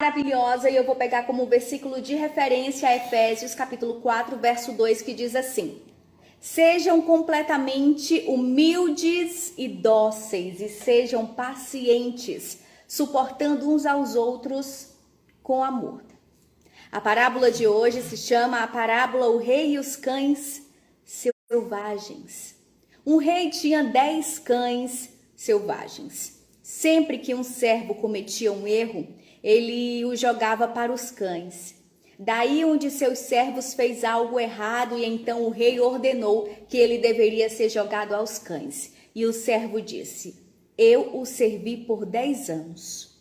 Maravilhosa, e eu vou pegar como versículo de referência Efésios capítulo 4, verso 2, que diz assim: sejam completamente humildes e dóceis e sejam pacientes, suportando uns aos outros com amor. A parábola de hoje se chama a parábola O Rei e os Cães Selvagens. Um rei tinha 10 cães selvagens. Sempre que um servo cometia um erro, ele o jogava para os cães. Daí um de seus servos fez algo errado e então o rei ordenou que ele deveria ser jogado aos cães. E o servo disse: eu o servi por 10 anos.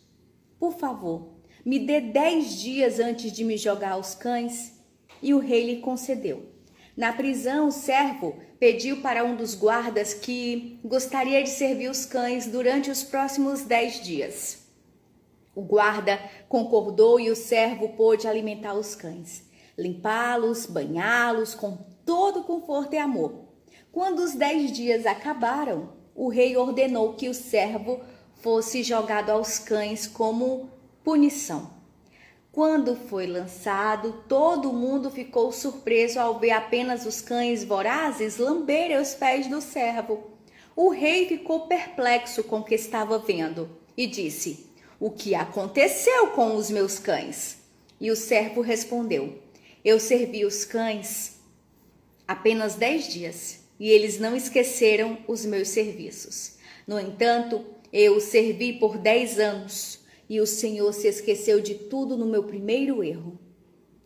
Por favor, me dê 10 dias antes de me jogar aos cães. E o rei lhe concedeu. Na prisão, o servo pediu para um dos guardas que gostaria de servir os cães durante os próximos 10 dias. O guarda concordou e o servo pôde alimentar os cães, limpá-los, banhá-los com todo conforto e amor. Quando os 10 dias acabaram, o rei ordenou que o servo fosse jogado aos cães como punição. Quando foi lançado, todo mundo ficou surpreso ao ver apenas os cães vorazes lamberem os pés do servo. O rei ficou perplexo com o que estava vendo e disse: o que aconteceu com os meus cães? E o servo respondeu: eu servi os cães apenas 10 dias e eles não esqueceram os meus serviços. No entanto, eu os servi por 10 anos e o Senhor se esqueceu de tudo no meu primeiro erro.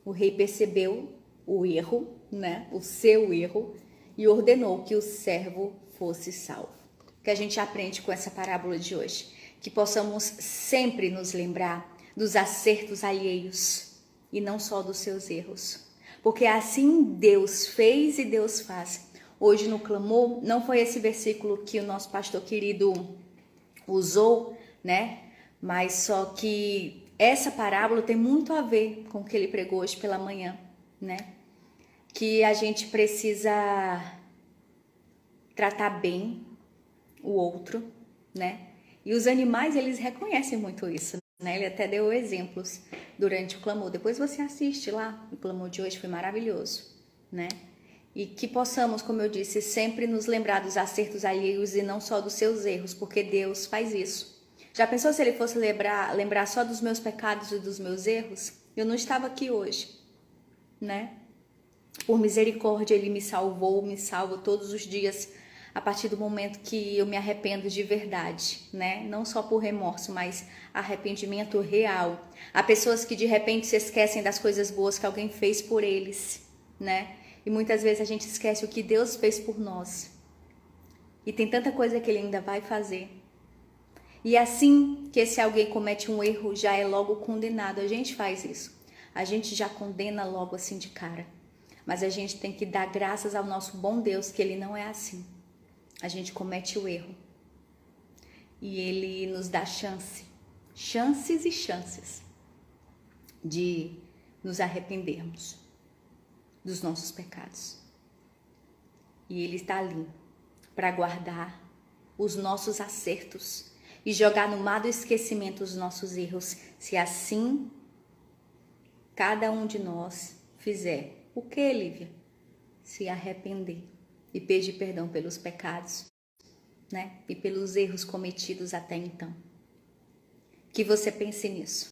O rei percebeu o erro, o seu erro, e ordenou que o servo fosse salvo. O que a gente aprende com essa parábola de hoje? Que possamos sempre nos lembrar dos acertos alheios e não só dos seus erros. Porque assim Deus fez e Deus faz. Hoje no clamor, não foi esse versículo que o nosso pastor querido usou, Mas só que essa parábola tem muito a ver com o que ele pregou hoje pela manhã, Que a gente precisa tratar bem o outro, E os animais, eles reconhecem muito isso, Ele até deu exemplos durante o clamor. Depois você assiste lá, o clamor de hoje foi maravilhoso, E que possamos, como eu disse, sempre nos lembrar dos acertos alheios e não só dos seus erros, porque Deus faz isso. Já pensou se ele fosse lembrar só dos meus pecados e dos meus erros? Eu não estava aqui hoje, Por misericórdia, ele me salvou, me salva todos os dias, a partir do momento que eu me arrependo de verdade, Não só por remorso, mas arrependimento real. Há pessoas que de repente se esquecem das coisas boas que alguém fez por eles, E muitas vezes a gente esquece o que Deus fez por nós. E tem tanta coisa que ele ainda vai fazer. E assim que esse alguém comete um erro, já é logo condenado. A gente faz isso. A gente já condena logo assim de cara. Mas a gente tem que dar graças ao nosso bom Deus, que ele não é assim. A gente comete o erro. E ele nos dá chances e chances de nos arrependermos dos nossos pecados. E ele está ali para guardar os nossos acertos e jogar no mar do esquecimento os nossos erros, se assim cada um de nós fizer o que, Lívia? Se arrepender e pedir perdão pelos pecados, E pelos erros cometidos até então. Que você pense nisso.